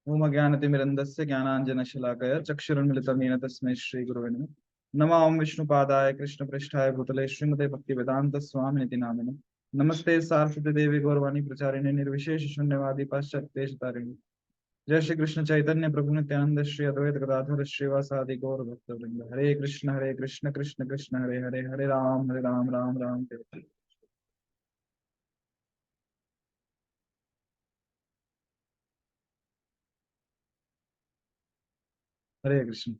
ओम अज्ञानतिमिरन्दस्य ज्ञानाञ्जनशलाकया चक्षुरुन्मिलितं येन तस्मै श्रीगुरवे नमः। नमः ओं विष्णुपादाय कृष्णपृष्ठाय भूतले श्रीमते भक्तिवेदान्तस्वामिनिति नामिने। नमस्ते सारस्वती देवी गौरवाणी प्रचारिणे निर्विशेष शून्यवादी पाश्चात्यदेशतारिणे। जय श्री कृष्ण चैतन्य प्रभु नित्यानंद श्री अद्वैत गदाधर श्रीवासादि गौर भक्तवृंद। हरे कृष्ण कृष्ण कृष्ण हरे हरे, हरे राम राम राम हरे। हरे कृष्ण।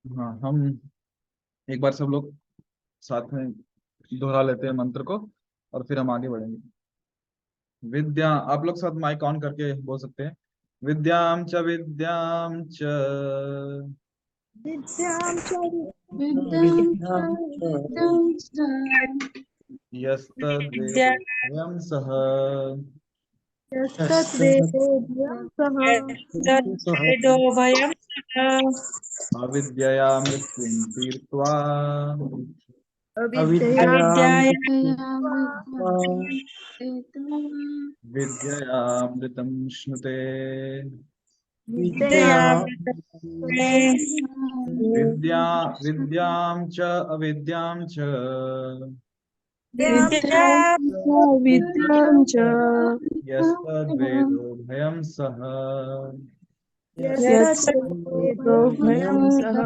हाँ, हम एक बार सब लोग साथ में दोहरा लेते हैं मंत्र को और फिर हम आगे बढ़ेंगे। विद्या, आप लोग साथ माइक ऑन करके बोल सकते हैं। विद्याम च विद्यां च विद्यां च विद्या यस्तद्वेदोऽयं सः यस्तद्वेदोऽध्ययं सः सः यस्तद्वेदो भयं सः अविद्यया मृत्युं तीर्त्वा अविद्यया अविद्यां विद्ययामृतं श्नुते। विद्यया विद्या विद्यां च अविद्यां च विद्या विद्यां च यस्तद्वेदो भयं सः यस्तद्वेदो भयं सः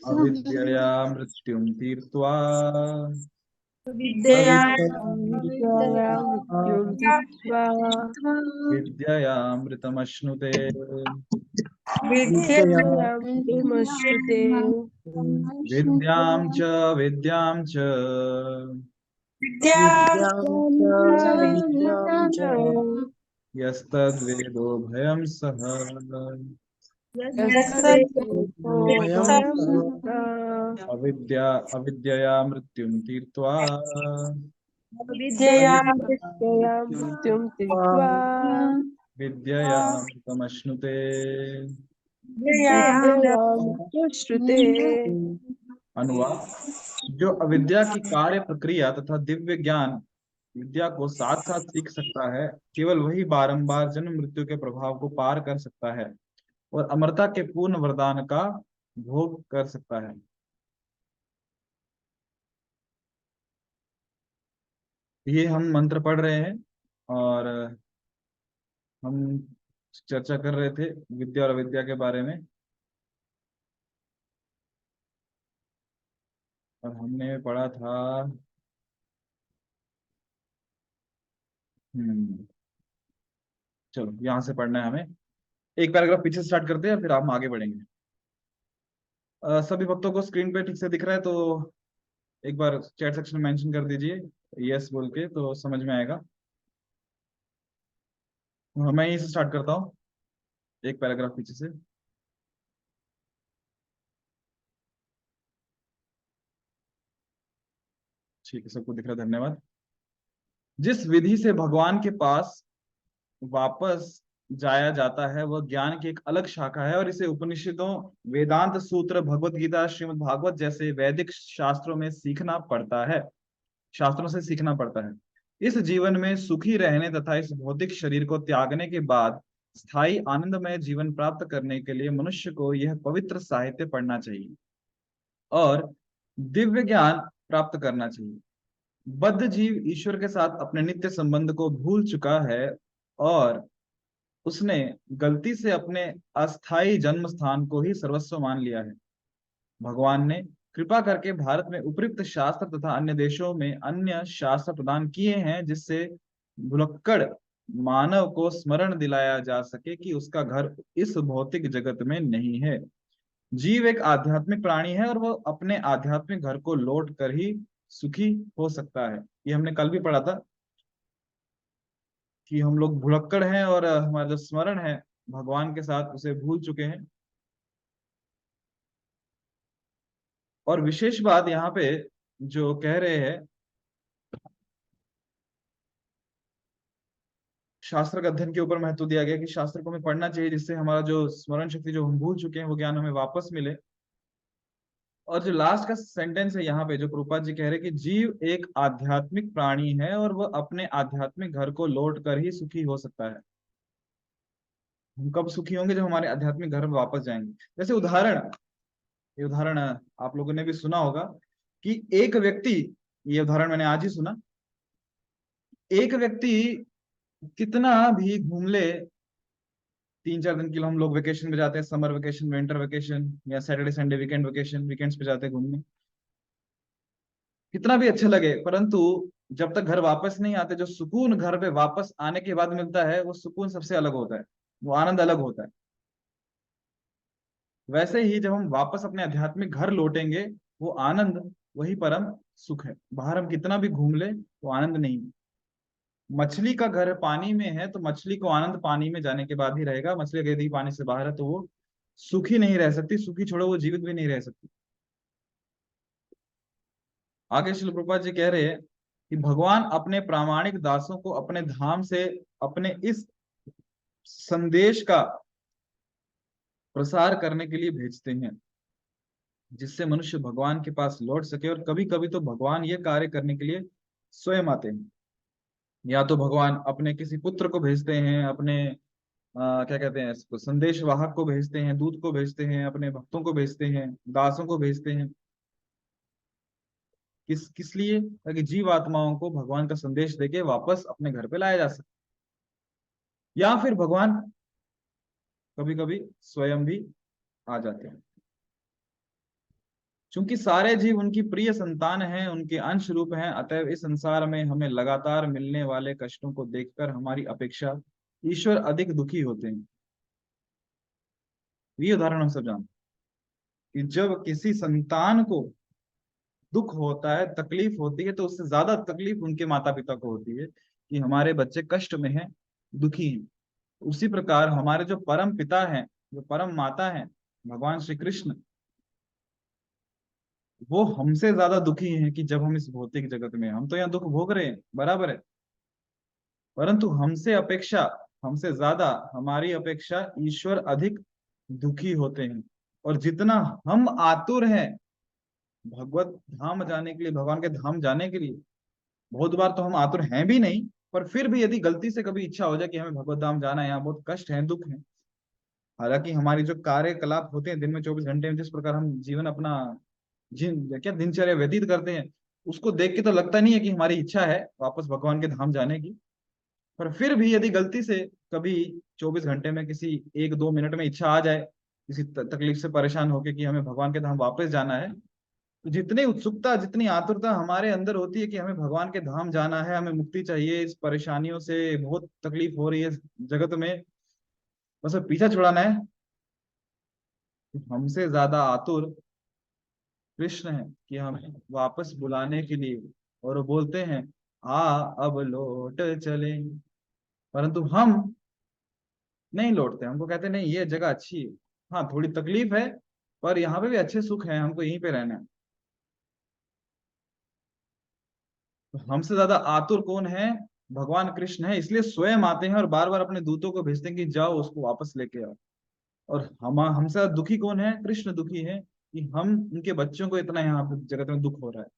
अविद्यया मृत्युं तीर्त्वा विद्यया विद्यां मृत्युं जित्वा विद्ययामृतमश्नुते। विद्यया विद्यामृतमश्नुते विद्यां च विद्यां च विद्यां च यस्तद्वेदो भयं सः यस्तद्वेदो यस्तद्वेदो भयं सः अविद्यया मृत्युं तीर्त्वा विद्यया विद्यया मृत्युं जित्वा विद्ययामृतमश्नुते। विद्यामृतश्रुते। अनुवाद। जो अविद्या की कार्य प्रक्रिया तथा दिव्य ज्ञान विद्या को साथ साथ सीख सकता है, केवल वही बारंबार जन्म मृत्यु के प्रभाव को पार कर सकता है और अमरता के पूर्ण वरदान का भोग कर सकता है। ये हम मंत्र पढ़ रहे हैं और हम चर्चा कर रहे थे विद्या और अविद्या के बारे में, और हमने पढ़ा था चलो यहाँ से पढ़ना है हमें। एक पैराग्राफ पीछे स्टार्ट करते हैं फिर हम आगे बढ़ेंगे। सभी भक्तों को स्क्रीन पे ठीक से दिख रहा है तो एक बार चैट सेक्शन में मेंशन कर दीजिए यस बोल के, तो समझ में आएगा। मैं यहीं से स्टार्ट करता हूँ, एक पैराग्राफ पीछे से। ठीक है, सबको दिख रहा है, धन्यवाद। जिस विधि से भगवान के पास वापस जाया जाता है वह ज्ञान की एक अलग शाखा है और इसे उपनिषदों, वेदांत सूत्र, भगवत गीता, श्रीमद् भागवत जैसे वैदिक शास्त्रों में सीखना पड़ता है, शास्त्रों से सीखना पड़ता है। इस जीवन में सुखी रहने तथा इस भौतिक शरीर को त्यागने के बाद स्थायी आनंदमय जीवन प्राप्त करने के लिए मनुष्य को यह पवित्र साहित्य पढ़ना चाहिए और दिव्य ज्ञान प्राप्त करना चाहिए। बद्ध जीव ईश्वर के साथ अपने नित्य संबंध को भूल चुका है और उसने गलती से अपने अस्थायी जन्म स्थान को ही सर्वस्व मान लिया है। भगवान ने कृपा करके भारत में उपयुक्त शास्त्र तथा अन्य देशों में अन्य शास्त्र प्रदान किए हैं जिससे भुलक्कड़ मानव को स्मरण दिलाया जा सके कि उसका घर इस भौतिक जगत में नहीं है। जीव एक आध्यात्मिक प्राणी है और वह अपने आध्यात्मिक घर को लौट कर ही सुखी हो सकता है। ये हमने कल भी पढ़ा था कि हम लोग भुलक्कड़ हैं और हमारा जो स्मरण है भगवान के साथ उसे भूल चुके हैं। और विशेष बात यहाँ पे जो कह रहे हैं शास्त्र का अध्ययन के ऊपर महत्व दिया गया कि शास्त्र को हमें पढ़ना चाहिए, जिससे हमारा जो स्मरण शक्ति जो हम भूल चुके हैं वो ज्ञान हमें वापस मिले। और जो लास्ट का सेंटेंस है यहाँ पे, जो प्रभुपाद जी कह रहे हैं कि जीव एक आध्यात्मिक प्राणी है और वह अपने आध्यात्मिक घर को लौट कर ही सुखी हो सकता है। हम कब सुखी होंगे? जब हमारे आध्यात्मिक घर में वापस जाएंगे। जैसे उदाहरण, ये उदाहरण आप लोगों ने भी सुना होगा कि एक व्यक्ति, ये उदाहरण मैंने आज ही सुना, एक व्यक्ति कितना भी घूम ले, 3-4 दिन के लिए हम लोग वेकेशन पे जाते हैं, समर वेकेशन, विंटर वेकेशन, या Saturday Sunday weekend vacation, weekends पे जाते हैं घूमने, कितना भी अच्छा लगे, परंतु जब तक घर वापस नहीं आते, जो सुकून घर पे वापस आने के बाद मिलता है, वो सुकून सबसे अलग होता है, वो आनंद अलग होता है। वैसे ही जब हम वापस अपने आध्यात्मिक घर लौटेंगे, वो आनंद, वही परम सुख है। बाहर हम कितना भी घूम ले, वो आनंद नहीं है। मछली का घर पानी में है, तो मछली को आनंद पानी में जाने के बाद ही रहेगा। मछली अगर यदि पानी से बाहर है तो वो सुखी नहीं रह सकती, सुखी छोड़ो वो जीवित भी नहीं रह सकती। आगे श्रील प्रभुपाद जी कह रहे हैं कि भगवान अपने प्रामाणिक दासों को अपने धाम से अपने इस संदेश का प्रसार करने के लिए भेजते हैं, जिससे मनुष्य भगवान के पास लौट सके। और कभी कभी तो भगवान ये कार्य करने के लिए स्वयं आते हैं। या तो भगवान अपने किसी पुत्र को भेजते हैं, अपने क्या कहते हैं इसको, संदेश वाहक को भेजते हैं, दूत को भेजते हैं, अपने भक्तों को भेजते हैं, दासों को भेजते हैं। किस किस लिए? ताकि जीव आत्माओं को भगवान का संदेश देके वापस अपने घर पे लाया जा सके। या फिर भगवान कभी कभी स्वयं भी आ जाते हैं। चूंकि सारे जीव उनकी प्रिय संतान हैं, उनके अंश रूप हैं, अतएव इस संसार में हमें लगातार मिलने वाले कष्टों को देखकर हमारी अपेक्षा ईश्वर अधिक दुखी होते हैं। ये उदाहरण हम सब जानते हैं कि जब किसी संतान को दुख होता है, तकलीफ होती है, तो उससे ज्यादा तकलीफ उनके माता पिता को होती है कि हमारे बच्चे कष्ट में हैं, दुखी हैं। उसी प्रकार हमारे जो परम पिता हैं, जो परम माता हैं, भगवान श्री कृष्ण, वो हमसे ज्यादा दुखी हैं कि जब हम इस भौतिक जगत में, हम तो यहाँ दुख भोग रहे हैं, बराबर है, परंतु हमसे अपेक्षा, हमसे ज्यादा, हमारी अपेक्षा ईश्वर अधिक दुखी होते हैं। और जितना हम आतुर हैं भगवत धाम जाने के लिए, भगवान के धाम जाने के लिए, बहुत बार तो हम आतुर हैं भी नहीं, पर फिर भी यदि गलती से कभी इच्छा हो जाए कि हमें भगवत धाम जाना है, यहाँ बहुत कष्ट है, दुख है, हालांकि हमारी जो कार्यकलाप होते हैं दिन में 24 घंटे में, जिस प्रकार हम जीवन अपना क्या दिनचर्या व्यतीत करते हैं, उसको देख के तो लगता नहीं है कि हमारी इच्छा है वापस भगवान के धाम जाने की। पर फिर भी यदि गलती से कभी 24 घंटे में किसी 1-2 मिनट में इच्छा आ जाए, किसी तकलीफ से परेशान होके कि हमें भगवान के धाम वापस जाना है, तो जितनी उत्सुकता, जितनी आतुरता हमारे अंदर होती है कि हमें भगवान के धाम जाना है, हमें मुक्ति चाहिए, इस परेशानियों से बहुत तकलीफ हो रही है जगत में, बस अब पीछा छुड़ाना है, तो हमसे ज्यादा आतुर कृष्ण है कि हमें वापस बुलाने के लिए। और वो बोलते हैं, आ अब लौट चले, परंतु हम नहीं लौटते। हमको कहते हैं, नहीं ये जगह अच्छी है, हाँ थोड़ी तकलीफ है, पर यहाँ पे भी अच्छे सुख है, हमको यहीं पे रहना है। तो हमसे ज्यादा आतुर कौन है? भगवान कृष्ण है, इसलिए स्वयं आते हैं और बार बार अपने दूतों को भेजते हैं कि जाओ उसको वापस लेके आओ। और हम हमसे ज्यादा दुखी कौन है? कृष्ण दुखी है कि हम उनके बच्चों को इतना यहाँ पे जगत में दुख हो रहा है।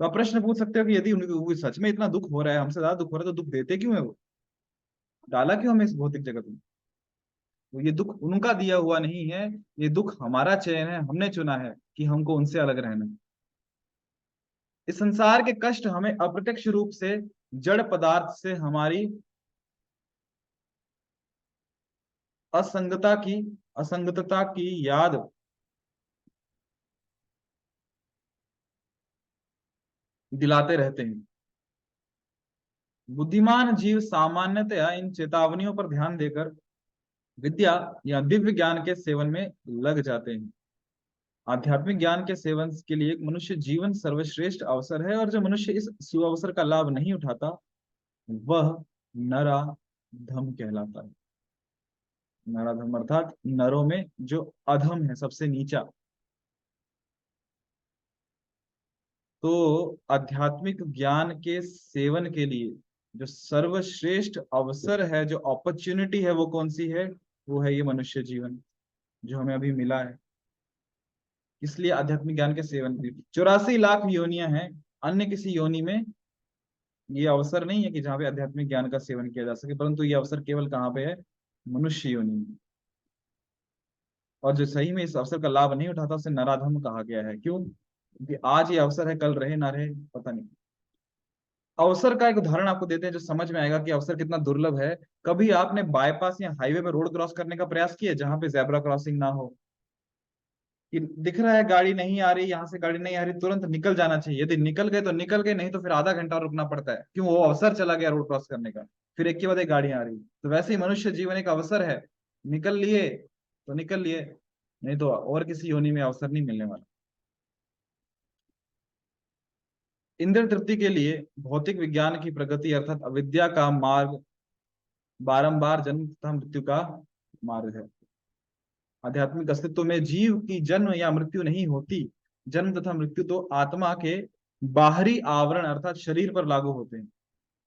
तो आप प्रश्न पूछ सकते हो कि यदि उनको सच में इतना दुख हो रहा है, हमसे ज्यादा दुख हो रहा है, तो दुख देते क्यों है वो? डाला क्यों हमें इस भौतिक जगत में? तो ये दुख उनका दिया हुआ नहीं है, ये दुख हमारा चयन है, हमने चुना है कि हमको उनसे अलग रहना है। इस संसार के कष्ट हमें अप्रत्यक्ष रूप से जड़ पदार्थ से हमारी असंगता की असंगतता की याद दिलाते रहते हैं। बुद्धिमान जीव सामान्यतया इन चेतावनियों पर ध्यान देकर विद्या या दिव्य ज्ञान के सेवन में लग जाते हैं। आध्यात्मिक ज्ञान के सेवन के लिए मनुष्य जीवन सर्वश्रेष्ठ अवसर है, और जो मनुष्य इस सुअवसर का लाभ नहीं उठाता, वह नराधम कहलाता है। नराधम अर्थात नरों में जो अधम है, सबसे नीचा। तो आध्यात्मिक ज्ञान के सेवन के लिए जो सर्वश्रेष्ठ अवसर है, जो अपॉर्चुनिटी है, वो कौन सी है? वो है ये मनुष्य जीवन जो हमें अभी मिला है। इसलिए आध्यात्मिक ज्ञान के सेवन की 84 लाख योनियां हैं, अन्य किसी योनि में ये अवसर नहीं है कि जहाँ पे आध्यात्मिक ज्ञान का सेवन किया जा सके, परंतु ये अवसर केवल कहाँ पे है? मनुष्य योनि में। और जो सही में इस अवसर का लाभ नहीं उठाता उसे नराधम कहा गया है। क्यों? क्योंकि आज ये अवसर है, कल रहे ना रहे पता नहीं। अवसर का एक उदाहरण आपको देते हैं जो समझ में आएगा कि अवसर कितना दुर्लभ है। कभी आपने बाईपास या हाईवे पे रोड क्रॉस करने का प्रयास किया जहां पे जेब्रा क्रॉसिंग ना हो? कि दिख रहा है गाड़ी नहीं आ रही, यहाँ से गाड़ी नहीं आ रही, तुरंत निकल जाना चाहिए। यदि निकल गए तो निकल गए, नहीं तो फिर आधा घंटा रुकना पड़ता है। क्यों? वो अवसर चला गया रोड क्रॉस करने का, फिर एक के बाद एक गाड़ी आ रही। तो वैसे ही मनुष्य जीवन एक अवसर है, निकल लिए तो निकल लिए, नहीं तो और किसी योनि में अवसर नहीं मिलने वाला। इंद्र तृप्ति के लिए भौतिक विज्ञान की प्रगति अर्थात अविद्या का मार्ग बारंबार जन्म तथा मृत्यु का मार्ग है। आध्यात्मिक अस्तित्व में जीव की जन्म या मृत्यु नहीं होती। जन्म तथा मृत्यु तो आत्मा के बाहरी आवरण अर्थात शरीर पर लागू होते हैं।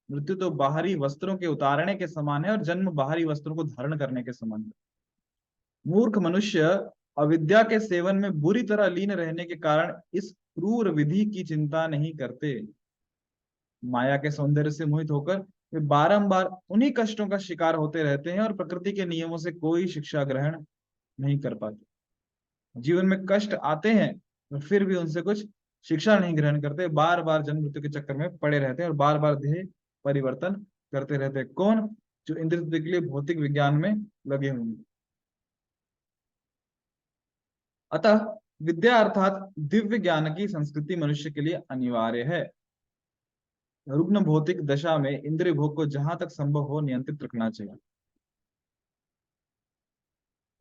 मृत्यु तो बाहरी वस्त्रों के उतारने के समान है और जन्म बाहरी वस्त्रों को धारण करने के समान है। मूर्ख मनुष्य अविद्या के सेवन में बुरी तरह लीन रहने के कारण इस क्रूर विधि की चिंता नहीं करते। माया के सौंदर्य से मोहित होकर वे बारंबार उन्हीं कष्टों का शिकार होते रहते हैं और प्रकृति के नियमों से कोई शिक्षा ग्रहण नहीं कर पाते। जीवन में कष्ट आते हैं तो फिर भी उनसे कुछ शिक्षा नहीं ग्रहण करते, बार बार जन्म मृत्यु के चक्कर में पड़े रहते हैं और बार बार देह परिवर्तन करते रहते हैं। कौन? जो इंद्र तृप्ति के लिए भौतिक विज्ञान में लगे होंगे। अतः विद्या अर्थात दिव्य ज्ञान की संस्कृति मनुष्य के लिए अनिवार्य है। रुग्ण भौतिक दशा में इंद्रिय भोग को जहां तक संभव हो नियंत्रित रखना चाहिए।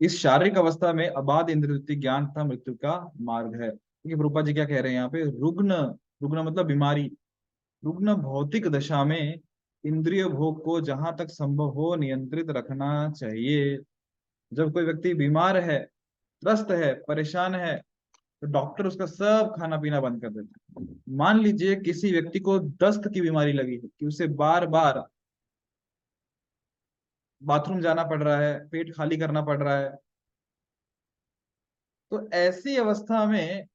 इस शारीरिक अवस्था में अबाध इंद्रिय ज्ञान तथा मृत्यु का मार्ग है। क्योंकि रूपा जी क्या कह रहे हैं यहाँ पे? रुग्ण, रुग्ण मतलब बीमारी। रुग्ण भौतिक दशा में इंद्रिय भोग को जहां तक संभव हो नियंत्रित रखना चाहिए। जब कोई व्यक्ति बीमार है, त्रस्त है, परेशान है, तो डॉक्टर उसका सब खाना पीना बंद कर देता है। मान लीजिए किसी व्यक्ति को दस्त की बीमारी लगी है कि उसे बार बार बाथरूम जाना पड़ रहा है, पेट खाली करना पड़ रहा है, तो ऐसी अवस्था में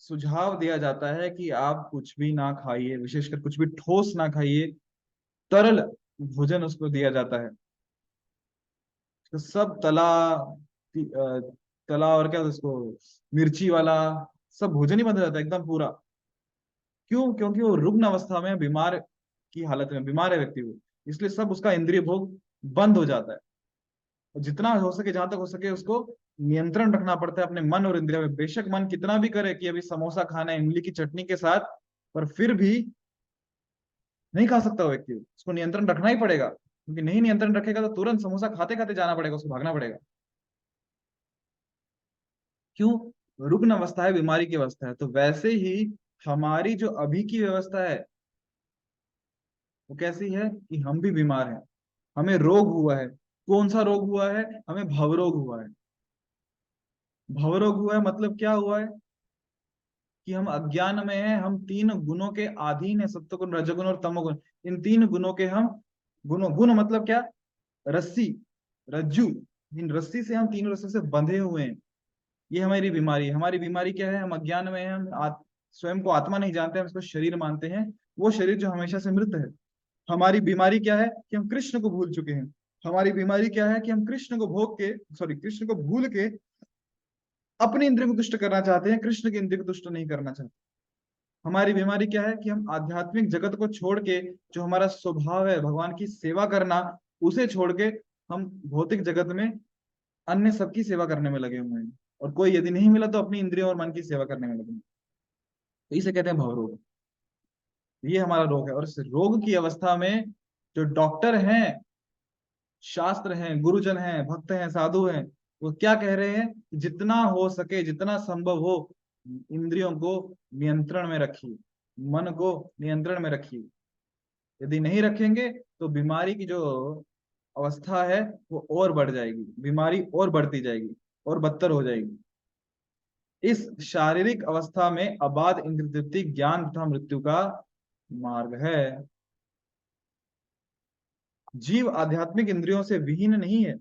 सुझाव दिया जाता है कि आप कुछ भी ना खाइए, विशेषकर कुछ भी ठोस ना खाइए, तरल भोजन उसको दिया जाता है। तो सब तला और क्या उसको मिर्ची वाला सब भोजन ही बंद हो जाता है एकदम पूरा। क्यों? क्योंकि वो रुग्ण अवस्था में बीमार की हालत में बीमार है व्यक्ति को, इसलिए सब उसका इंद्रिय भोग बंद हो जाता है। और जितना हो सके, जहां तक हो सके, उसको नियंत्रण रखना पड़ता है अपने मन और इंद्रिय में। बेशक मन कितना भी करे कि अभी समोसा खाना है इमली की चटनी के साथ, पर फिर भी नहीं खा सकता वो व्यक्ति, उसको नियंत्रण रखना ही पड़ेगा। क्योंकि नहीं नियंत्रण रखेगा तो तुरंत समोसा खाते खाते जाना पड़ेगा, उसको भागना पड़ेगा। क्यों? रुग्ण अवस्था है, बीमारी की अवस्था है। तो वैसे ही हमारी जो अभी की व्यवस्था है वो कैसी है कि हम भी बीमार हैं, हमें रोग हुआ है। कौन सा रोग हुआ है? हमें भवरोग हुआ है। भवरोग हुआ है मतलब क्या हुआ है? कि हम अज्ञान में हैं, हम तीन गुणों के अधीन है, सत्वगुण, रजोगुण और तमोगुण। इन तीन गुणों के हम गुण मतलब क्या? रस्सी, रज्जू। इन रस्सी से, हम तीन रस्सी से बंधे हुए हैं। ये हमारी बीमारी है। हमारी बीमारी क्या है? हम अज्ञान में हैं, हम स्वयं को आत्मा नहीं जानते, हम इसको शरीर मानते हैं, वो शरीर जो हमेशा से मृत है। हमारी बीमारी क्या है? कि हम कृष्ण को भूल चुके हैं। हमारी बीमारी क्या है? कि हम कृष्ण को कृष्ण को भूल के अपने इंद्रिय को तुष्ट करना चाहते हैं, कृष्ण के इंद्रिय को तुष्ट नहीं करना चाहते। हमारी बीमारी क्या है? कि हम आध्यात्मिक जगत को छोड़ के, जो हमारा स्वभाव है भगवान की सेवा करना, उसे छोड़ के हम भौतिक जगत में अन्य सबकी सेवा करने में लगे हुए हैं। और कोई यदि नहीं मिला तो अपनी इंद्रियों और मन की सेवा करने में लगे हैं। तो इसे कहते हैं भवरोग। ये हमारा रोग है। और इस रोग की अवस्था में जो डॉक्टर हैं, शास्त्र हैं, गुरुजन हैं, भक्त हैं, साधु हैं, वो क्या कह रहे हैं? जितना हो सके, जितना संभव हो, इंद्रियों को नियंत्रण में रखिए, मन को नियंत्रण में रखिए। यदि नहीं रखेंगे तो बीमारी की जो अवस्था है वो और बढ़ जाएगी, बीमारी और बढ़ती जाएगी और बदतर हो जाएगी। इस शारीरिक अवस्था में अबाध इंद्रिय तृप्ति ज्ञान तथा मृत्यु का मार्ग है। जीव आध्यात्मिक इंद्रियों से विहीन नहीं है।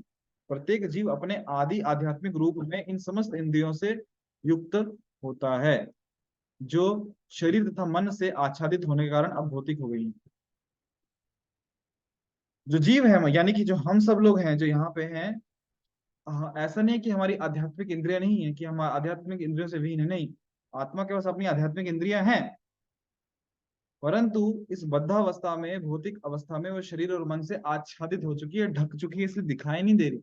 प्रत्येक जीव अपने आदि आध्यात्मिक रूप में इन समस्त इंद्रियों से युक्त होता है, जो शरीर तथा मन से आच्छादित होने के कारण अब भौतिक हो गई हैं। जो जीव है, यानी कि जो हम सब लोग हैं जो यहाँ पे हैं, हाँ, ऐसा नहीं है कि हमारी आध्यात्मिक इंद्रियां नहीं है, कि हम आध्यात्मिक इंद्रियों से विहीन है, नहीं। आत्मा के पास अपनी आध्यात्मिक इंद्रियां हैं, परंतु इस बद्धावस्था में, भौतिक अवस्था में वो शरीर और मन से आच्छादित हो चुकी है, ढक चुकी है, इसलिए दिखाई नहीं दे रही।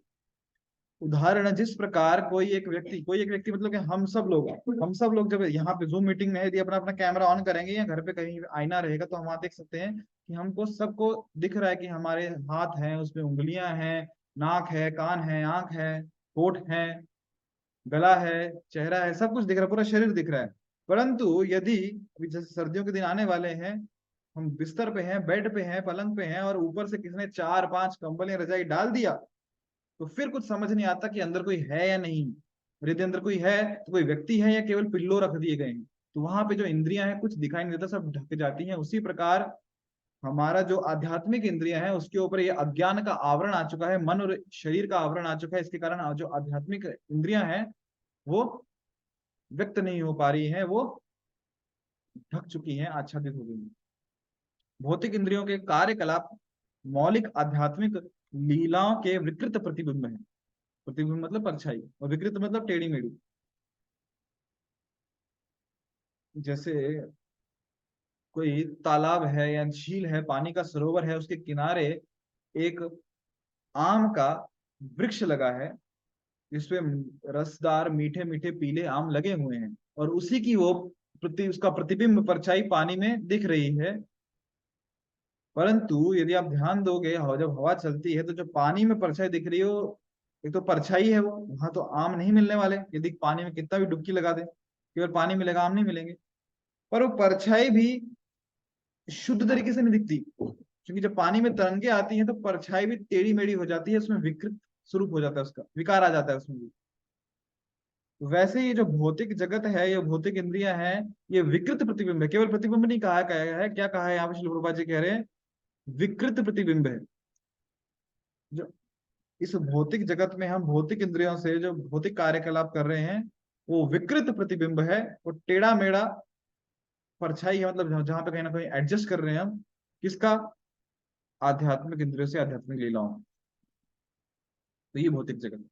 उदाहरण है, जिस प्रकार कोई एक व्यक्ति मतलब कि हम सब लोग जब यहाँ पे जूम मीटिंग में है, यदि अपना अपना कैमरा ऑन करेंगे या घर पे कहीं आईना रहेगा तो हम वहां देख सकते हैं कि हमको सबको दिख रहा है कि हमारे हाथ हैं, उसमें उंगलियां हैं, नाक है, कान है, आंख है, होठ है, गला है, चेहरा है, सब कुछ दिख रहा है, पूरा शरीर दिख रहा है। परंतु यदि अभी जैसे सर्दियों के दिन आने वाले हैं, हम बिस्तर पे हैं, बेड पे हैं, पलंग पे हैं, और ऊपर से किसी ने 4-5 कंबल या रजाई डाल दिया, तो फिर कुछ समझ नहीं आता कि अंदर कोई है या नहीं। और यदि अंदर कोई है तो कोई व्यक्ति है या केवल पिल्लो रख दिए गए हैं। तो वहां पे जो इंद्रियां हैं कुछ दिखाई नहीं देता, सब ढक जाती हैं। उसी प्रकार हमारा जो आध्यात्मिक इंद्रियां हैं उसके ऊपर ये अज्ञान का आवरण आ चुका है, मन और शरीर का आवरण आ चुका है। इसके कारण जो आध्यात्मिक इंद्रियां हैं वो व्यक्त नहीं हो पा रही हैं, वो ढक चुकी हैं, आच्छादित हो गई हैं। भौतिक इंद्रियों के कार्यकलाप मौलिक आध्यात्मिक लीलाओं के विकृत प्रतिबिंब है। प्रतिबिंब मतलब परछाई, और विकृत मतलब टेढ़ी मेढ़ी। जैसे कोई तालाब है या झील है, पानी का सरोवर है, उसके किनारे एक आम का वृक्ष लगा है, जिसपे रसदार मीठे मीठे पीले आम लगे हुए हैं, और उसी की वो उसका प्रतिबिंब परछाई पानी में दिख रही है। परंतु यदि आप ध्यान दोगे, जब हवा चलती है तो जो पानी में परछाई दिख रही हो, एक तो परछाई है वो, वहां तो आम नहीं मिलने वाले। यदि पानी में कितना भी डुबकी लगा दे, केवल पानी मिलेगा, आम नहीं मिलेंगे। पर वो परछाई भी शुद्ध तरीके से नहीं दिखती, क्योंकि जब पानी में तरंगे आती हैं तो परछाई भी टेढ़ी मेढ़ी हो जाती है, उसमें विकृत स्वरूप हो जाता है, उसका विकार आ जाता है उसमें भी। वैसे ये जो भौतिक जगत है, ये भौतिक इंद्रियां हैं, ये विकृत प्रतिबिंब है। केवल प्रतिबिंब नहीं कहा गया है, क्या कहा है यहाँ पे श्रील प्रभुपाद जी कह रहे हैं, विकृत प्रतिबिंब है। जो इस भौतिक जगत में हम भौतिक इंद्रियों से जो भौतिक कार्यकलाप कर रहे हैं, वो विकृत प्रतिबिंब है, वो टेढ़ा मेढ़ा परछाई है। मतलब जहां पे कहीं ना कहीं एडजस्ट कर रहे हैं हम, किसका, आध्यात्मिक इंद्रियों से, आध्यात्मिक लीलाओं। तो ये भौतिक जगत।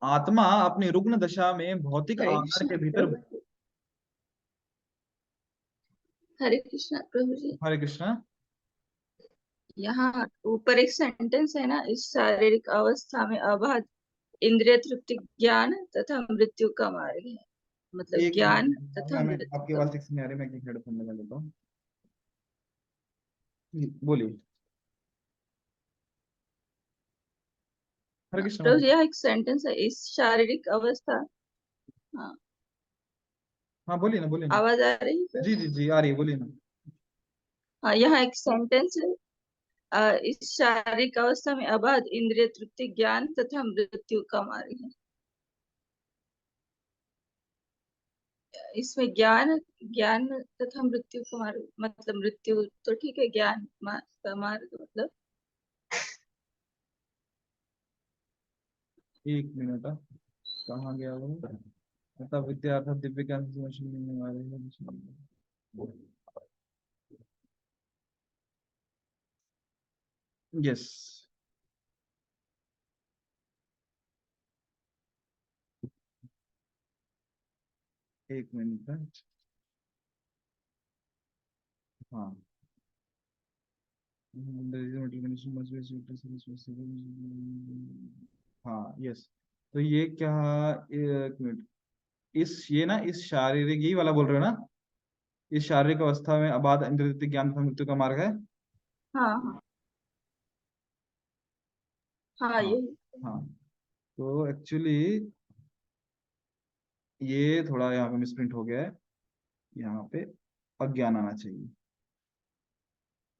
आत्मा अपनी रुग्ण दशा में भौतिक हरे आहार कृष्णा के भीतर। प्रभु जी। हरे कृष्णा प्रभु जी। हरे कृष्णा। यहाँ ऊपर एक सेंटेंस है ना, इस शारीरिक अवस्था में अबाध इंद्रिय तृप्ति ज्ञान तथा मृत्यु का मार्ग है। मतलब एक ज्ञान मिनट, तथा मैं मृत्यु आपकी का। आवाज ठीक से नहीं आ रही, मैं एक हेडफोन लगा लेता हूँ। बोलिए। हरे कृष्णा। प्रभु जी, यहाँ एक सेंटेंस है, इस शारीरिक अवस्था। हाँ, हाँ बोलिए ना, बोलिए ना। आवाज आ रही है? जी जी जी, आ रही है, बोलिए ना। हाँ, यहाँ एक सेंटेंस है, इस शारीरिक अवस्था में अबाध इंद्रिय तृप्ति ज्ञान तथा मृत्यु का मार्ग है। इसमें ज्ञान ज्ञान तथा मृत्यु का मार्ग, मतलब मृत्यु तो ठीक है, ज्ञान का मार्ग मतलब। एक मिनट, कहाँ गया वो, मतलब विद्यार्थ दिव्य ज्ञान से समझ नहीं आ रही है। यस, एक मिनट। हाँ, हाँ यस। तो ये क्या, एक मिनट, इस ये ना, इस शारीरिक, यही वाला बोल रहे हो ना, इस शारीरिक अवस्था में अबाध इंद्रिय ज्ञान तथा मृत्यु का मार्ग है। हाँ हाँ हाँ, हाँ, यही। हाँ। तो एक्चुअली ये थोड़ा यहाँ पे मिसप्रिंट हो गया है, यहाँ पे अज्ञान आना चाहिए।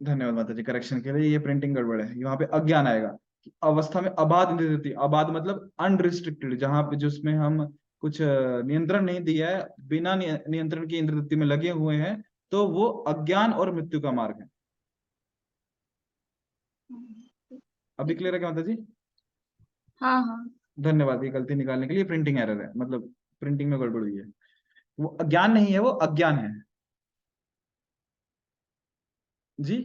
धन्यवाद माता जी करेक्शन के लिए। ये प्रिंटिंग गड़बड़ है, यहाँ पे अज्ञान आएगा कि अवस्था में अबाध इंद्रिय तृप्ति। अबाध मतलब अनरिस्ट्रिक्टेड, जहां पे जिसमें हम कुछ नियंत्रण नहीं दिया है, बिना नियंत्रण की इंद्रिय वृत्ति में लगे हुए हैं, तो वो अज्ञान और मृत्यु का मार्ग है। अभी क्लियर है क्या माता जी? हाँ हाँ। धन्यवाद। ये गलती निकालने के लिए प्रिंटिंग एरर है, मतलब प्रिंटिंग में गड़बड़ हुई है। वो अज्ञान नहीं है, वो अज्ञान है जी।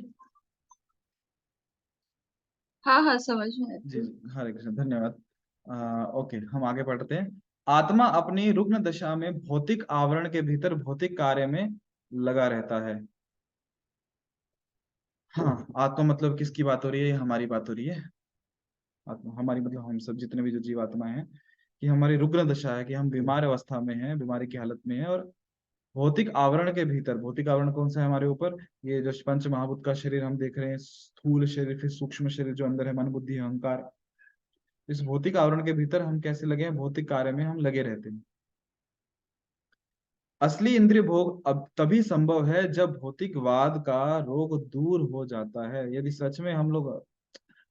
हाँ हाँ, समझ में जी आती है। जी, हरे कृष्ण, धन्यवाद। ओके, हम आगे बढ़ते हैं। आत्मा अपनी रुग्ण दशा में भौतिक आवरण के भीतर भौतिक कार्य में लगा रहता है। हाँ, आत्मा मतलब किसकी बात हो रही है? ये हमारी बात हो रही है। आत्मा हमारी मतलब हम सब जितने भी जो जीवात्मा हैं, कि हमारी रुग्ण दशा है, कि हम बीमार अवस्था में हैं, बीमारी की हालत में है, और भौतिक आवरण के भीतर, भौतिक आवरण कौन सा है हमारे ऊपर? ये जो पंच महाभूत का शरीर हम देख रहे हैं, स्थूल शरीर, फिर सूक्ष्म शरीर जो अंदर है, मन बुद्धि अहंकार, इस भौतिक आवरण के भीतर हम कैसे लगे हैं? भौतिक कार्य में हम लगे रहते हैं। असली इंद्रिय भोग अब तभी संभव है जब भौतिकवाद का रोग दूर हो जाता है। यदि सच में हम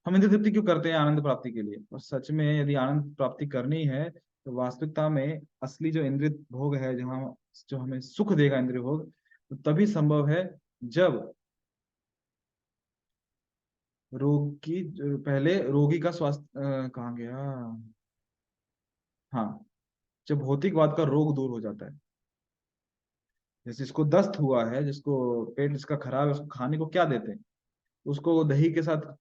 इंद्रिय तृप्ति क्यों करते हैं? आनंद प्राप्ति के लिए। और सच में यदि आनंद प्राप्ति करनी है, तो वास्तविकता में असली जो इंद्रिय भोग है, जहाँ जो हमें सुख देगा इंद्रिय भोग, तो तभी संभव है जब पहले रोगी का स्वास्थ्य कहाँ गया? हाँ, जब भौतिकवाद का रोग दूर हो जाता है। जैसे जिसको दस्त हुआ है, जिसको पेट जिसका खराब है, उसको खाने को क्या देते हैं? उसको दही के साथ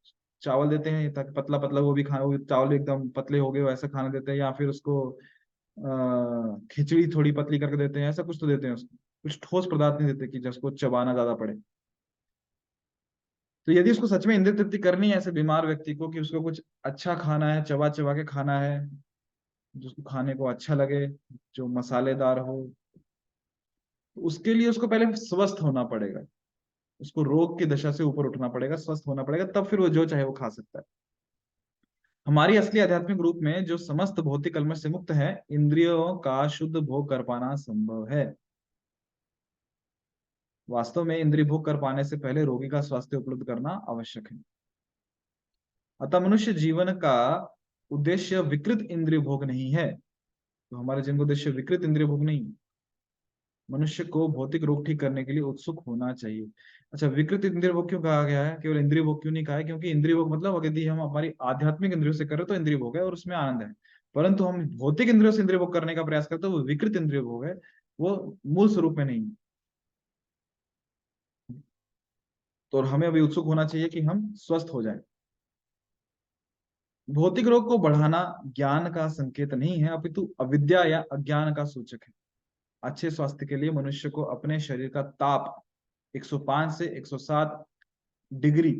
चावल देते हैं ताकि पतला पतला वो भी खाना, वो चावल एकदम पतले हो गए वैसा खाना देते हैं, या फिर उसको खिचड़ी थोड़ी पतली करके देते हैं, ऐसा कुछ तो देते हैं उसको। कुछ ठोस पदार्थ नहीं देते कि जिसको चबाना ज्यादा पड़े। तो यदि उसको सच में इंद्रिय तृप्ति करनी है ऐसे बीमार व्यक्ति को, कि उसको कुछ अच्छा खाना है, चबा चबा के खाना है, जिसको खाने को अच्छा लगे, जो मसालेदार हो, तो उसके लिए उसको पहले स्वस्थ होना पड़ेगा। उसको रोग की दशा से ऊपर उठना पड़ेगा, स्वस्थ होना पड़ेगा, तब फिर वो जो चाहे वो खा सकता है। हमारी असली आध्यात्मिक रूप में जो समस्त भौतिक कलमश से मुक्त है, इंद्रियों का शुद्ध भोग कर पाना संभव है। वास्तव में इंद्रिय भोग कर पाने से पहले रोगी का स्वास्थ्य उपलब्ध करना आवश्यक है। अतः मनुष्य जीवन का उद्देश्य विकृत इंद्रिय भोग नहीं है। तो हमारे जीवन का उद्देश्य विकृत इंद्रिय भोग नहीं है। मनुष्य को भौतिक रोग ठीक करने के लिए उत्सुक होना चाहिए। अच्छा, विकृत इंद्रिय भोग क्यों कहा गया है? केवल इंद्रिय भोग क्यों नहीं कहा है? क्योंकि इंद्रिय भोग मतलब यदि हम हमारी आध्यात्मिक इंद्रियों से करें तो इंद्रिय भोग है और उसमें आनंद है, परंतु हम भौतिक इंद्रियों से इंद्रिय भोग करने का प्रयास करते हैं, वो विकृत इंद्रिय भोग है, वो मूल स्वरूप में नहीं। तो हमें अभी उत्सुक होना चाहिए कि हम स्वस्थ हो जाएं। भौतिक रोग को बढ़ाना ज्ञान का संकेत नहीं है, अपितु अविद्या या अज्ञान का सूचक है। अच्छे स्वास्थ्य के लिए मनुष्य को अपने शरीर का ताप 105 से 107 डिग्री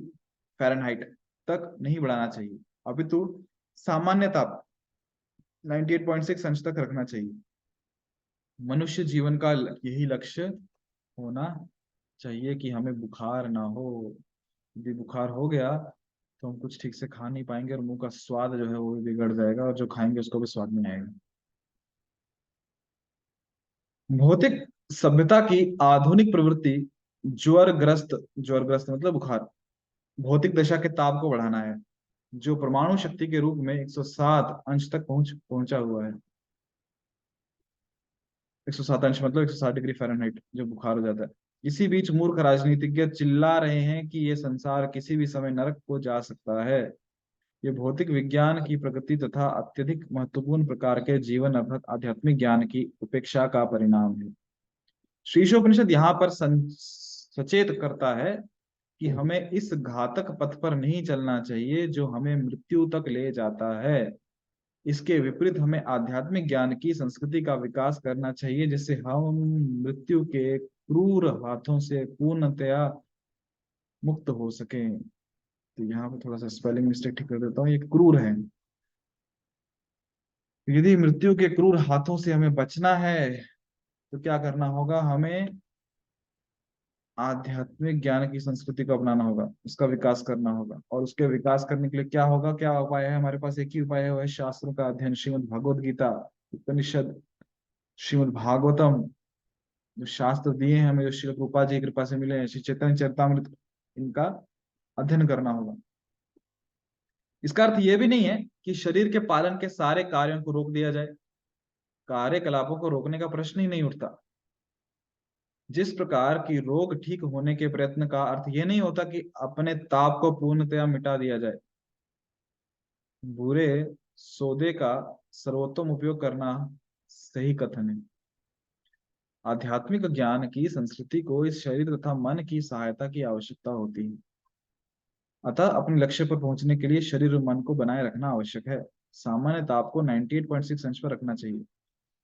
फ़ारेनहाइट तक नहीं बढ़ाना चाहिए, अपितु सामान्य ताप 98.6 अंश तक रखना चाहिए। मनुष्य जीवन का यही लक्ष्य होना चाहिए कि हमें बुखार ना हो। यदि बुखार हो गया तो हम कुछ ठीक से खा नहीं पाएंगे, और मुंह का स्वाद जो है वो भी बिगड़ जाएगा, और जो खाएंगे उसको भी स्वाद नहीं आएगा। भौतिक सभ्यता की आधुनिक प्रवृत्ति ज्वरग्रस्त मतलब बुखार, भौतिक दशा के ताप को बढ़ाना है, जो परमाणु शक्ति के रूप में 107 अंश तक पहुंचा हुआ है। 107 अंश मतलब 160 डिग्री फ़ारेनहाइट जो बुखार हो जाता है। इसी बीच मूर्ख राजनीतिज्ञ चिल्ला रहे हैं कि ये संसार किसी भी समय नरक को जा सकता है। ये भौतिक विज्ञान की प्रगति तथा अत्यधिक महत्वपूर्ण प्रकार के जीवन अर्थात आध्यात्मिक ज्ञान की उपेक्षा का परिणाम है। शीर्षोपनिषद यहाँ पर सचेत करता है कि हमें इस घातक पथ पर नहीं चलना चाहिए जो हमें मृत्यु तक ले जाता है। इसके विपरीत हमें आध्यात्मिक ज्ञान की संस्कृति का विकास करना चाहिए, जिससे हम मृत्यु के क्रूर हाथों से पूर्णतया मुक्त हो सके। तो यहाँ पे थोड़ा सा स्पेलिंग मिस्टेक ठीक कर देता हूँ, ये क्रूर है। यदि मृत्यु के क्रूर हाथों से हमें बचना है तो क्या करना होगा? हमें आध्यात्मिक ज्ञान की संस्कृति को अपनाना होगा, उसका विकास करना होगा। और उसके विकास करने के लिए क्या होगा? क्या उपाय है हमारे पास? एक ही उपाय है, वह है शास्त्रों का अध्ययन। श्रीमद् भगवद गीता, उपनिषद, श्रीमद् भागवतम, जो शास्त्र दिए हैं हमें, जो श्री रूपा जी की कृपा से मिले हैं, श्री चैतन्य चरितामृत, इनका अध्ययन करना होगा। इसका अर्थ यह भी नहीं है कि शरीर के पालन के सारे कार्यों को रोक दिया जाए। कार्यकलापों को रोकने का प्रश्न ही नहीं उठता। जिस प्रकार की रोग ठीक होने के प्रयत्न का अर्थ यह नहीं होता कि अपने ताप को पूर्णतया मिटा दिया जाए। बुरे सौदे का सर्वोत्तम उपयोग करना सही कथन है। आध्यात्मिक ज्ञान की संस्कृति को इस शरीर तथा मन की सहायता की आवश्यकता होती है। अतः अपने लक्ष्य पर पहुंचने के लिए शरीर और मन को बनाए रखना आवश्यक है। सामान्य ताप को 98.6 अंश पर रखना चाहिए।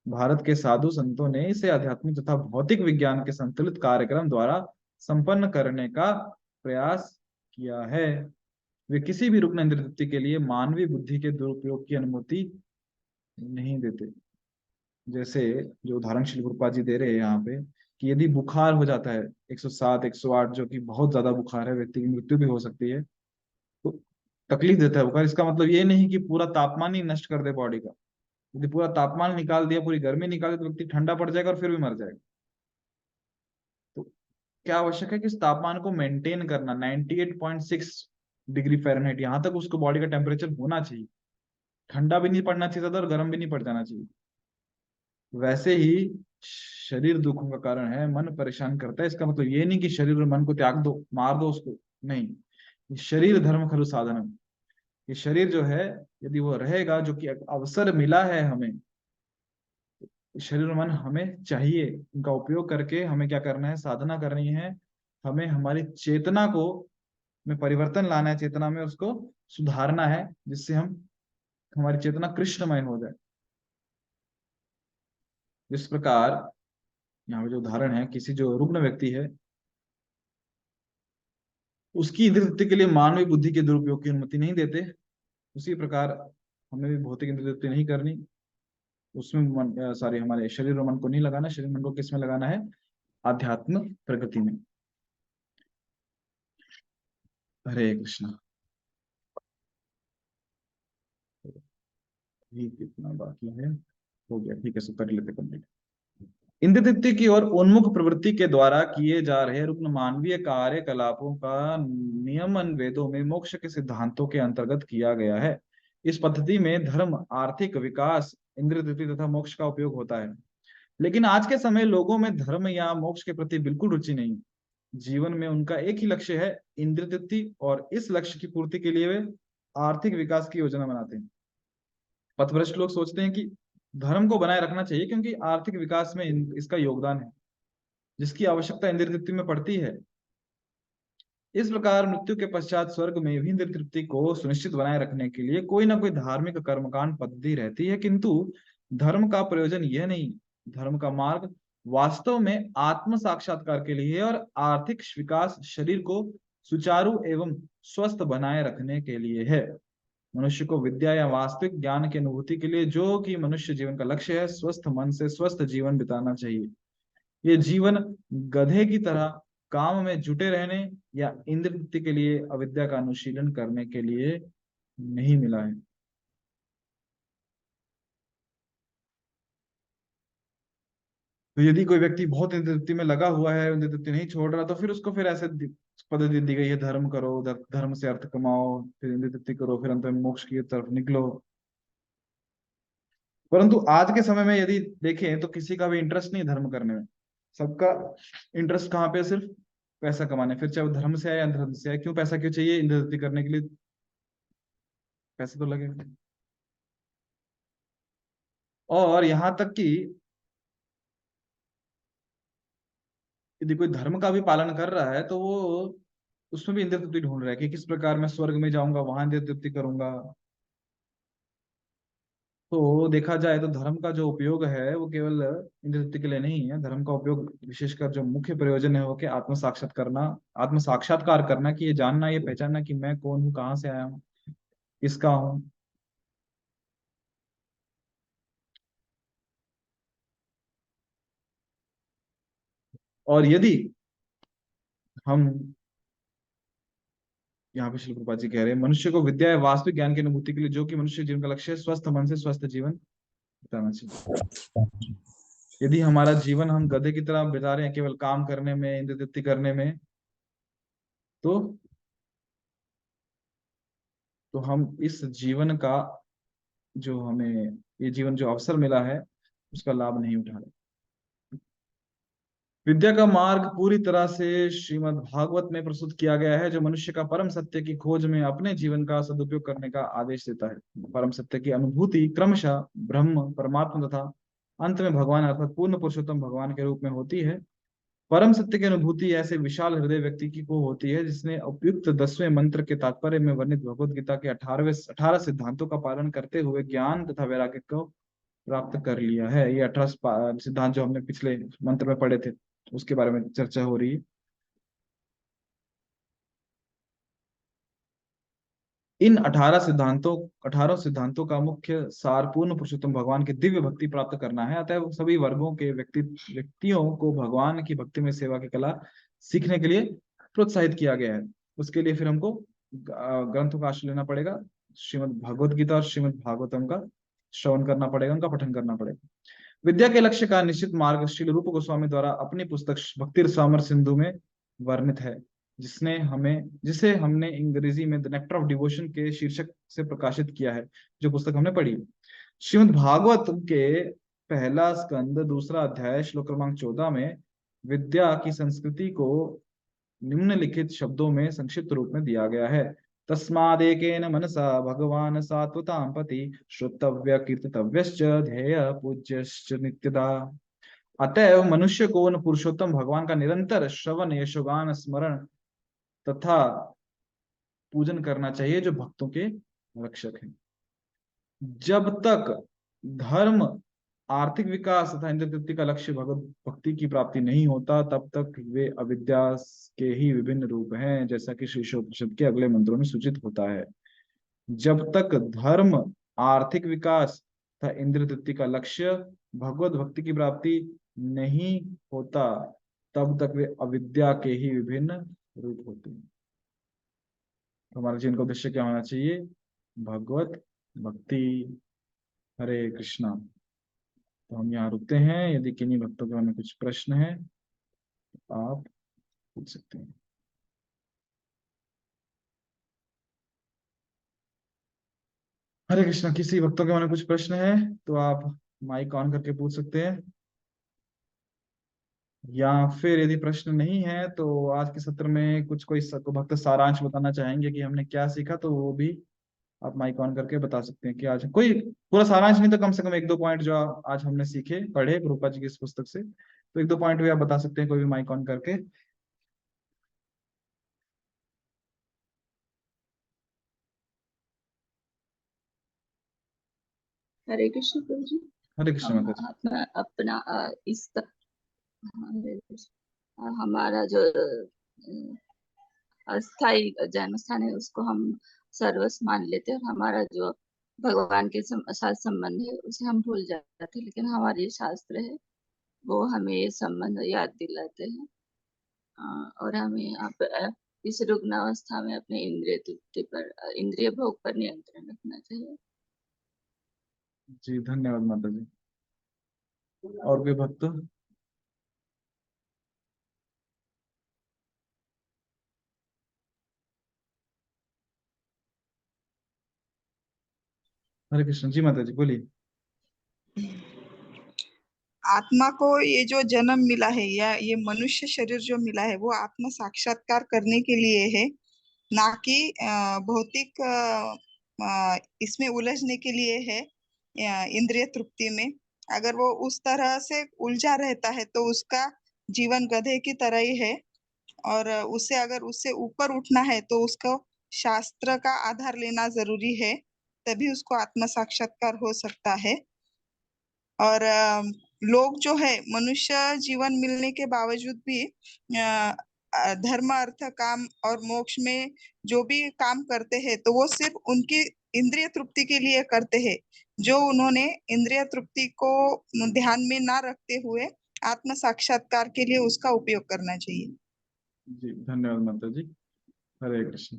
भारत के साधु संतों ने इसे आध्यात्मिक तथा भौतिक विज्ञान के संतुलित कार्यक्रम द्वारा संपन्न करने का प्रयास किया है। वे किसी भी रुग्ण इंद्रिय तृप्ति के लिए मानवीय बुद्धि के दुरुपयोग की अनुमति नहीं देते। जैसे जो उदाहरण श्री गुरुपाद जी दे रहे हैं यहाँ पे, कि यदि बुखार हो जाता है 107 108, जो कि बहुत ज्यादा बुखार है, व्यक्ति की मृत्यु भी हो सकती है, तो तकलीफ देता है बुखार। इसका मतलब ये नहीं कि पूरा तापमान ही नष्ट कर दे बॉडी का। यदि पूरा तापमान निकाल दिया, पूरी गर्मी निकाल दी, तो व्यक्ति ठंडा पड़ जाएगा और फिर भी मर जाएगा। तो क्या आवश्यक है कि इस तापमान को मेंटेन करना, 98.6 डिग्री फ़ारेनहाइट, यहाँ तक उसको बॉडी का टेम्परेचर होना चाहिए। ठंडा भी नहीं पड़ना चाहिए ज्यादा और गर्म भी नहीं पड़ जाना चाहिए। वैसे ही शरीर दुखों का कारण है, मन परेशान करता है। इसका मतलब ये नहीं कि शरीर और मन को त्याग दो, मार दो उसको, नहीं। शरीर धर्म खरु साधनम, ये शरीर जो है, यदि वो रहेगा, जो कि अवसर मिला है हमें, शरीर और मन हमें चाहिए। इनका उपयोग करके हमें क्या करना है, साधना करनी है। हमें हमारी चेतना को में परिवर्तन लाना है, चेतना में उसको सुधारना है, जिससे हम हमारी चेतना कृष्णमय हो जाए। जिस प्रकार यहाँ पे जो उदाहरण है, किसी जो रुग्ण व्यक्ति है, उसकी इंद्रिय तृप्ति के लिए मानवीय बुद्धि के दुरुपयोग की अनुमति नहीं देते, उसी प्रकार हमें भी भौतिक इंद्रिय तृप्ति नहीं करनी। उसमें मन, सारे हमारे शरीर और मन को नहीं लगाना। शरीर मन को किस में लगाना है, आध्यात्म प्रगति में। हरे कृष्णा। ये कितना बाकी है, हो गया, ठीक है, सब कर लेते कंप्लीट। इंद्रिय तृप्ति की ओर उन्मुख प्रवृत्ति के द्वारा किए जा रहे रुग्ण मानवीय कार्यकलापों का नियमन वेदों में मोक्ष के सिद्धांतों के अंतर्गत किया गया है। इस पद्धति में धर्म, आर्थिक विकास, इंद्रिय तृप्ति तथा मोक्ष का उपयोग होता है। लेकिन आज के समय लोगों में धर्म या मोक्ष के प्रति बिल्कुल रुचि नहीं। जीवन में उनका एक ही लक्ष्य है, इंद्रिय तृप्ति, और इस लक्ष्य की पूर्ति के लिए वे आर्थिक विकास की योजना बनाते हैं। पथभ्रष्ट लोग सोचते हैं कि धर्म को बनाए रखना चाहिए क्योंकि आर्थिक विकास में इसका योगदान है, जिसकी आवश्यकता इंद्रिय तृप्ति में पड़ती है। इस प्रकार मृत्यु के पश्चात स्वर्ग में भी इंद्रिय तृप्ति को सुनिश्चित बनाए रखने के लिए कोई ना कोई धार्मिक कर्मकांड पद्धति रहती है, किंतु धर्म का प्रयोजन यह नहीं। धर्म का मार्ग वास्तव में आत्म साक्षात्कार के लिए है और आर्थिक विकास शरीर को सुचारू एवं स्वस्थ बनाए रखने के लिए है। मनुष्य को विद्या या वास्तविक ज्ञान की अनुभूति के लिए, जो कि मनुष्य जीवन का लक्ष्य है, स्वस्थ मन से स्वस्थ जीवन बिताना चाहिए। ये जीवन गधे की तरह काम में जुटे रहने या इंद्रिय तृप्ति के लिए अविद्या का अनुशीलन करने के लिए नहीं मिला है। तो यदि कोई व्यक्ति बहुत इंद्रिय तृप्ति में लगा हुआ है, इंद्रिय तृप्ति नहीं छोड़ रहा, तो फिर उसको फिर ऐसे पद्धति दी गई है, धर्म करो, धर्म से अर्थ कमाओ, फिर इंद्रिय तृप्ति करो, फिर अंत में मोक्ष की तरफ निकलो। परंतु आज के समय में यदि देखें तो किसी का भी इंटरेस्ट नहीं धर्म करने में। सबका इंटरेस्ट कहाँ पे है, सिर्फ पैसा कमाने। फिर चाहे वो धर्म से आए या धर्म से आए, क्यों, पैसा क्यों चाहिए, इंद्रिय तृप्ति करने के लिए पैसे तो लगे। और यहाँ तक कि यदि कोई धर्म का भी पालन कर रहा है, तो वो उसमें भी इंद्रिय तृप्ति ढूंढ रहा है कि किस प्रकार मैं स्वर्ग में जाऊंगा, वहां इंद्रिय तृप्ति करूंगा। तो देखा जाए तो धर्म का जो उपयोग है वो केवल इंद्रिय तृप्ति के लिए नहीं है। धर्म का उपयोग विशेषकर जो मुख्य प्रयोजन है वो कि आत्म साक्षात्कार करना, कि ये जानना, ये पहचानना कि मैं कौन हूँ, कहाँ से आया हूँ, किसका हूँ। और यदि हम, यहाँ पे श्री प्रभुपाद जी कह रहे हैं, मनुष्य को विद्या या वास्तविक ज्ञान की अनुभूति के लिए, जो कि मनुष्य जीवन का लक्ष्य है, स्वस्थ मन से स्वस्थ जीवन बिताना चाहिए। यदि हमारा जीवन हम गधे की तरह बिता रहे हैं, केवल काम करने में, इंद्रिय तृप्ति करने में, तो हम इस जीवन का, जो हमें ये जीवन जो अवसर मिला है, उसका लाभ नहीं उठा रहे। विद्या का मार्ग पूरी तरह से श्रीमद् भागवत में प्रस्तुत किया गया है, जो मनुष्य का परम सत्य की खोज में अपने जीवन का सदुपयोग करने का आदेश देता है। परम सत्य की अनुभूति क्रमशः ब्रह्म, परमात्मा तथा अंत में भगवान अर्थात पूर्ण पुरुषोत्तम भगवान के रूप में होती है। परम सत्य की अनुभूति ऐसे विशाल हृदय व्यक्ति की को होती है जिसने उपयुक्त 10वें मंत्र के तात्पर्य में वर्णित भगवत गीता के 18 सिद्धांतों का पालन करते हुए ज्ञान तथा वैराग्य को प्राप्त कर लिया है। ये 18 सिद्धांत जो हमने पिछले मंत्र में पढ़े थे, उसके बारे में चर्चा हो रही है। इन 18 सिद्धांतों का मुख्य सार पूर्ण पुरुषोत्तम भगवान की दिव्य भक्ति प्राप्त करना है। अतः सभी वर्गों के व्यक्तियों को भगवान की भक्ति में सेवा की कला सीखने के लिए प्रोत्साहित किया गया है। उसके लिए फिर हमको ग्रंथों का आश्रय लेना पड़ेगा, श्रीमद् भगवद गीता और श्रीमद् भागवतम का श्रवण करना पड़ेगा, उनका पठन करना पड़ेगा। विद्या के लक्ष्य का निश्चित मार्ग श्रील रूप गोस्वामी द्वारा अपनी पुस्तक भक्ति रसामृत सिंधु में वर्णित है, जिसे हमने अंग्रेजी में द नेक्टर ऑफ डिवोशन के शीर्षक से प्रकाशित किया है, जो पुस्तक हमने पढ़ी। श्रीमद् भागवत के पहला स्कंद दूसरा अध्याय श्लोक क्रमांक 14 में विद्या की संस्कृति को निम्नलिखित शब्दों में संक्षिप्त रूप में दिया गया है। तस्मादेकेन मनसा भगवान सात्वतां पति श्रोतव्य कीर्तव्यश्च ध्येय पूज्यश्च नित्यदा। अतएव मनुष्य को उन पुरुषोत्तम भगवान का निरंतर श्रवण, यशोगान, स्मरण तथा पूजन करना चाहिए, जो भक्तों के रक्षक हैं। जब तक धर्म, आर्थिक विकास तथा इंद्रिय तृप्ति का लक्ष्य भगवत भक्ति की प्राप्ति नहीं होता, तब तक वे अविद्या के ही विभिन्न रूप हैं, जैसा कि श्री उपनिषद के अगले मंत्रों में सूचित होता है। जब तक धर्म, आर्थिक विकास तथा इंद्रिय तृप्ति का लक्ष्य भगवत भक्ति की प्राप्ति नहीं होता, तब तक वे अविद्या के ही विभिन्न रूप होते हैं। तो हमारा जीवन का उद्देश्य क्या होना चाहिए? भगवत भक्ति। हरे कृष्णा। तो हम यहाँ रुकते हैं। यदि किन्हीं भक्तों के मन में कुछ प्रश्न है तो आप पूछ सकते हैं। हरे कृष्णा। किसी भक्तों के मन में कुछ प्रश्न है तो आप माइक ऑन करके पूछ सकते हैं, या फिर यदि प्रश्न नहीं है तो आज के सत्र में कोई भक्त सारांश बताना चाहेंगे कि हमने क्या सीखा, तो वो भी आप माइक ऑन करके बता सकते हैं कि आज कोई पूरा सारांश नहीं तो कम से कम 1-2 पॉइंट जो आज हमने सीखे पढ़े रूपा जी की इस पुस्तक से, तो 1-2 पॉइंट भी आप बता सकते हैं, कोई भी माइक ऑन करके। हरे कृष्ण प्रभु जी। हरे कृष्ण हम माता जी। अपना हमारा जो अस्थाई जन्म स्थान है उसको हम सर्वस्व मान लेते हैं, और हमारा जो भगवान के साथ संबंध है उसे हम भूल जाते हैं, लेकिन हमारे शास्त्र है वो हमें ये संबंध याद दिलाते हैं, और हमें इस रुग्ण अवस्था में अपने इंद्रिय तृप्ति पर, इंद्रिय भोग पर नियंत्रण रखना चाहिए। जी धन्यवाद माता जी। और कोई भक्त? हरे कृष्ण। जी माता जी बोलिए। आत्मा को ये जो जन्म मिला है या ये मनुष्य शरीर जो मिला है वो आत्मा साक्षात्कार करने के लिए है, ना कि भौतिक इसमें उलझने के लिए है, इंद्रिय तृप्ति में। अगर वो उस तरह से उलझा रहता है तो उसका जीवन गधे की तरह ही है, और उसे अगर उससे ऊपर उठना है तो उसको शास्त्र का आधार लेना जरूरी है, तभी उसको आत्म साक्षात्कार हो सकता है। और लोग जो है मनुष्य जीवन मिलने के बावजूद भी धर्म, अर्थ, काम और मोक्ष में जो भी काम करते हैं तो वो सिर्फ उनकी इंद्रिय तृप्ति के लिए करते हैं, जो उन्होंने इंद्रिय तृप्ति को ध्यान में ना रखते हुए आत्म साक्षात्कार के लिए उसका उपयोग करना चाहिए। जी धन्यवाद माता जी। हरे कृष्ण।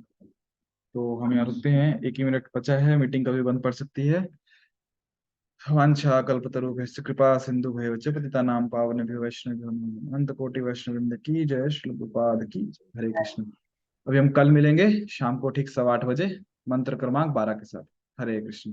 तो हम यहाँ रुकते हैं, 1 ही मिनट बचा है, मीटिंग कभी बंद पड़ सकती है। वाञ्छा कल्पतरुभ्यश्च कृपा सिन्धुभ्यश्च पतितानां पावनेभ्यो वैष्णवेभ्यो नमो अनंत कोटि वैष्णववृंद की जय, श्री प्रभुपाद की जय। हरे कृष्ण। अभी हम कल मिलेंगे शाम को ठीक 8:15 बजे मंत्र क्रमांक 12 के साथ। हरे कृष्ण।